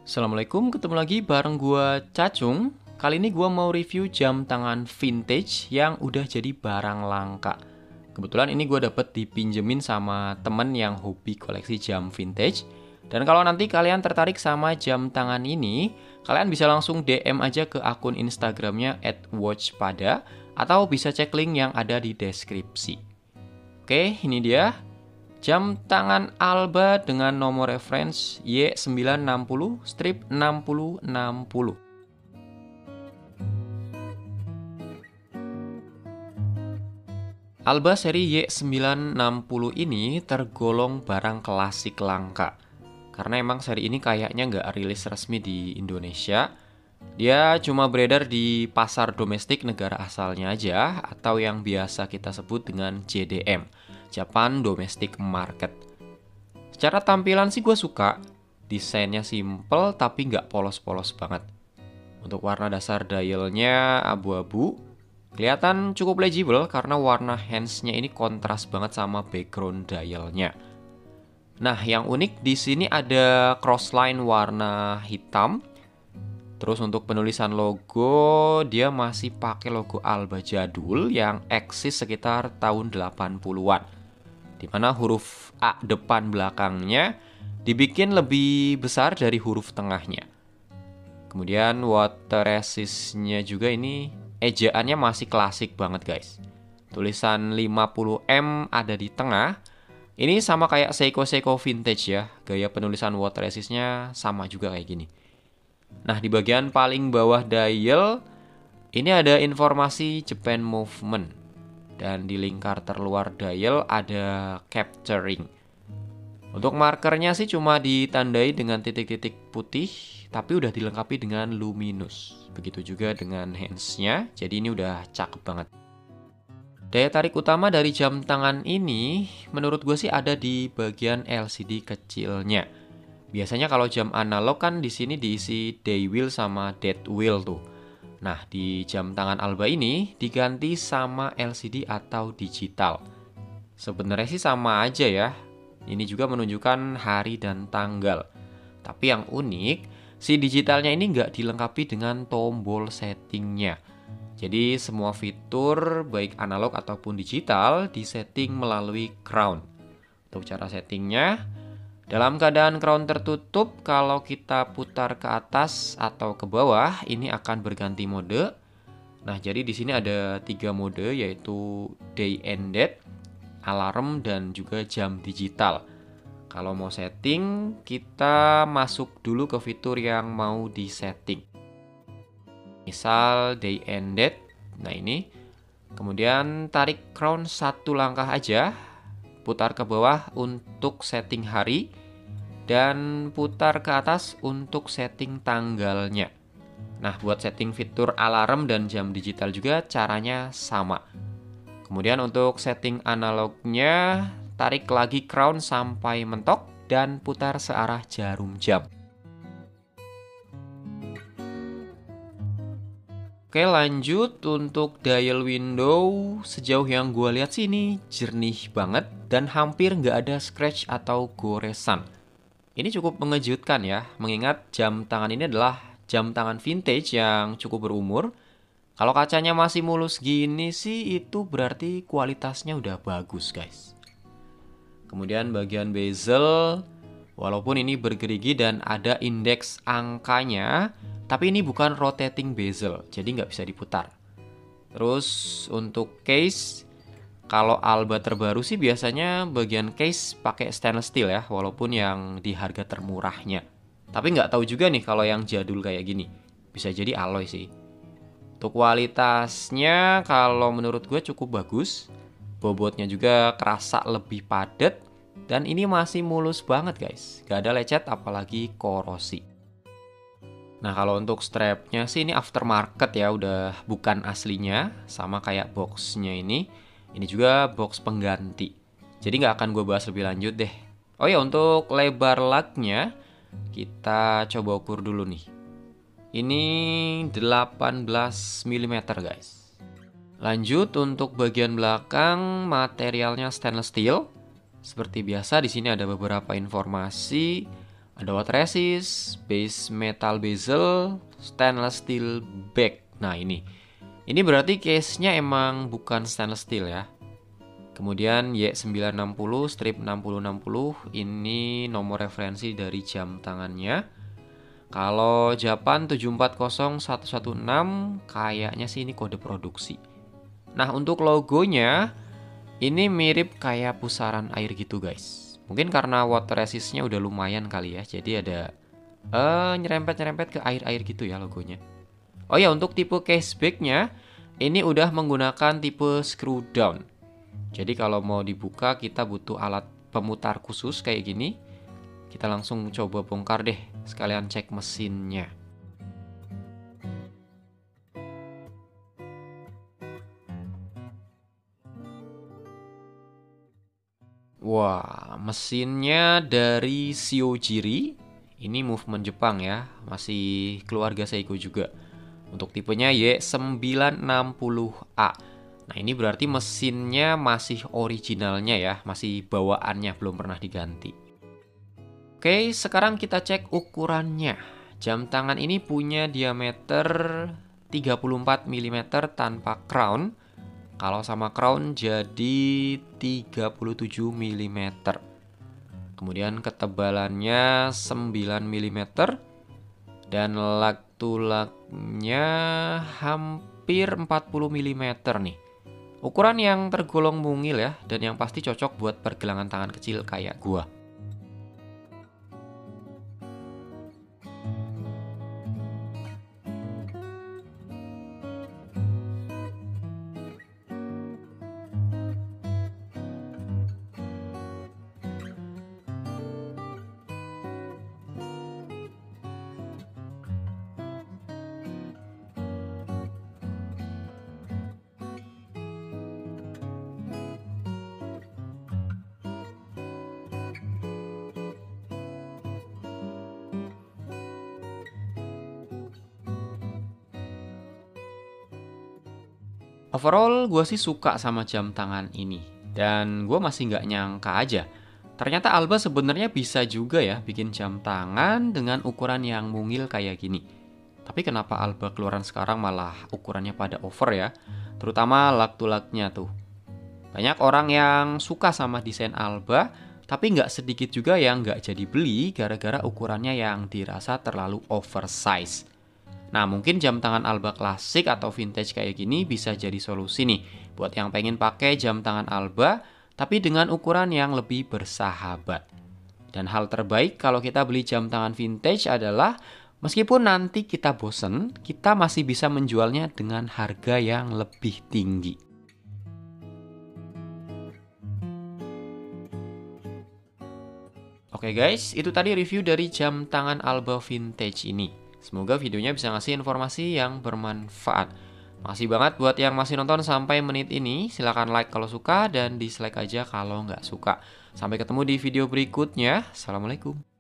Assalamualaikum, ketemu lagi bareng gua Cacung. Kali ini gua mau review jam tangan vintage yang udah jadi barang langka. Kebetulan ini gua dapet dipinjemin sama temen yang hobi koleksi jam vintage. Dan kalau nanti kalian tertarik sama jam tangan ini, kalian bisa langsung DM aja ke akun Instagramnya @watchpada atau bisa cek link yang ada di deskripsi. Oke, ini dia. Jam tangan Alba dengan nomor reference Y960-6060. Alba seri Y960 ini tergolong barang klasik langka. Karena emang seri ini kayaknya nggak rilis resmi di Indonesia. Dia cuma beredar di pasar domestik negara asalnya aja, atau yang biasa kita sebut dengan JDM, Japan Domestic Market. Secara tampilan sih gue suka, desainnya simple tapi nggak polos-polos banget. Untuk warna dasar dialnya abu-abu, kelihatan cukup legible karena warna hands-nya ini kontras banget sama background dialnya. Nah, yang unik di sini ada crossline warna hitam. Terus untuk penulisan logo, dia masih pakai logo Alba jadul yang eksis sekitar tahun 80-an. Dimana huruf A depan belakangnya dibikin lebih besar dari huruf tengahnya. Kemudian water resist-nya juga ini ejaannya masih klasik banget guys. Tulisan 50M ada di tengah. Ini sama kayak Seiko vintage ya. Gaya penulisan water resist-nya sama juga kayak gini. Nah, di bagian paling bawah dial, ini ada informasi Japan Movement. Dan di lingkar terluar dial ada capturing. Untuk markernya sih cuma ditandai dengan titik-titik putih, tapi udah dilengkapi dengan luminous. Begitu juga dengan hands-nya, jadi ini udah cakep banget. Daya tarik utama dari jam tangan ini, menurut gue sih ada di bagian LCD kecilnya. Biasanya kalau jam analog kan di sini diisi day wheel sama dead wheel tuh. Nah, di jam tangan Alba ini diganti sama LCD atau digital. Sebenarnya sih sama aja ya. Ini juga menunjukkan hari dan tanggal. Tapi yang unik, si digitalnya ini nggak dilengkapi dengan tombol settingnya. Jadi semua fitur baik analog ataupun digital disetting melalui crown. Untuk cara settingnya, dalam keadaan crown tertutup, kalau kita putar ke atas atau ke bawah, ini akan berganti mode. Nah, jadi di sini ada 3 mode, yaitu day and date, alarm, dan juga jam digital. Kalau mau setting, kita masuk dulu ke fitur yang mau disetting. Misal day and date, nah ini. Kemudian tarik crown satu langkah aja, putar ke bawah untuk setting hari, dan putar ke atas untuk setting tanggalnya. Nah, buat setting fitur alarm dan jam digital juga caranya sama. Kemudian untuk setting analognya, tarik lagi crown sampai mentok dan putar searah jarum jam. Oke, lanjut untuk dial window. Sejauh yang gue lihat sih ini jernih banget dan hampir nggak ada scratch atau goresan. Ini cukup mengejutkan ya, mengingat jam tangan ini adalah jam tangan vintage yang cukup berumur. Kalau kacanya masih mulus gini sih, itu berarti kualitasnya udah bagus guys. Kemudian bagian bezel, walaupun ini bergerigi dan ada indeks angkanya, tapi ini bukan rotating bezel, jadi nggak bisa diputar. Terus untuk case, kalau Alba terbaru sih biasanya bagian case pakai stainless steel ya, walaupun yang di harga termurahnya. Tapi nggak tahu juga nih kalau yang jadul kayak gini, bisa jadi alloy sih. Untuk kualitasnya kalau menurut gue cukup bagus, bobotnya juga kerasa lebih padat, dan ini masih mulus banget guys, nggak ada lecet apalagi korosi. Nah, kalau untuk strapnya sih ini aftermarket ya, udah bukan aslinya, sama kayak boxnya ini. Ini juga box pengganti. Jadi nggak akan gue bahas lebih lanjut deh. Oh ya, untuk lebar lugnya, kita coba ukur dulu nih. Ini 18 mm guys. Lanjut untuk bagian belakang, materialnya stainless steel. Seperti biasa di sini ada beberapa informasi. Ada water resist, base metal bezel, stainless steel back. Nah ini berarti case-nya emang bukan stainless steel ya. Kemudian Y960 strip 6060, ini nomor referensi dari jam tangannya. Kalau Japan 740116 kayaknya sih ini kode produksi. Nah, untuk logonya ini mirip kayak pusaran air gitu guys. Mungkin karena water resistnya udah lumayan kali ya. Jadi ada nyerempet-nyerempet ke air-air gitu ya logonya. Oh ya, untuk tipe casebacknya ini udah menggunakan tipe screw down. Jadi kalau mau dibuka kita butuh alat pemutar khusus kayak gini. Kita langsung coba bongkar deh, sekalian cek mesinnya. Wah, mesinnya dari Shiojiri. Ini movement Jepang ya, masih keluarga Seiko juga. Untuk tipenya Y960A. Nah, ini berarti mesinnya masih originalnya ya, masih bawaannya, belum pernah diganti. Oke, sekarang kita cek ukurannya. Jam tangan ini punya diameter 34 mm tanpa crown. Kalau sama crown jadi 37 mm. Kemudian ketebalannya 9 mm. Dan lak-tulaknya hampir 40 mm nih. Ukuran yang tergolong mungil ya, dan yang pasti cocok buat pergelangan tangan kecil kayak gua. Overall, gue sih suka sama jam tangan ini. Dan gue masih nggak nyangka aja. Ternyata Alba sebenarnya bisa juga ya bikin jam tangan dengan ukuran yang mungil kayak gini. Tapi kenapa Alba keluaran sekarang malah ukurannya pada over ya? Terutama lak-tulaknya tuh. Banyak orang yang suka sama desain Alba, tapi nggak sedikit juga yang nggak jadi beli gara-gara ukurannya yang dirasa terlalu oversize. Nah, mungkin jam tangan Alba klasik atau vintage kayak gini bisa jadi solusi nih buat yang pengen pakai jam tangan Alba tapi dengan ukuran yang lebih bersahabat. Dan hal terbaik kalau kita beli jam tangan vintage adalah meskipun nanti kita bosen, kita masih bisa menjualnya dengan harga yang lebih tinggi. Oke guys, itu tadi review dari jam tangan Alba vintage ini. Semoga videonya bisa ngasih informasi yang bermanfaat. Makasih banget buat yang masih nonton sampai menit ini. Silahkan like kalau suka dan dislike aja kalau nggak suka. Sampai ketemu di video berikutnya. Assalamualaikum.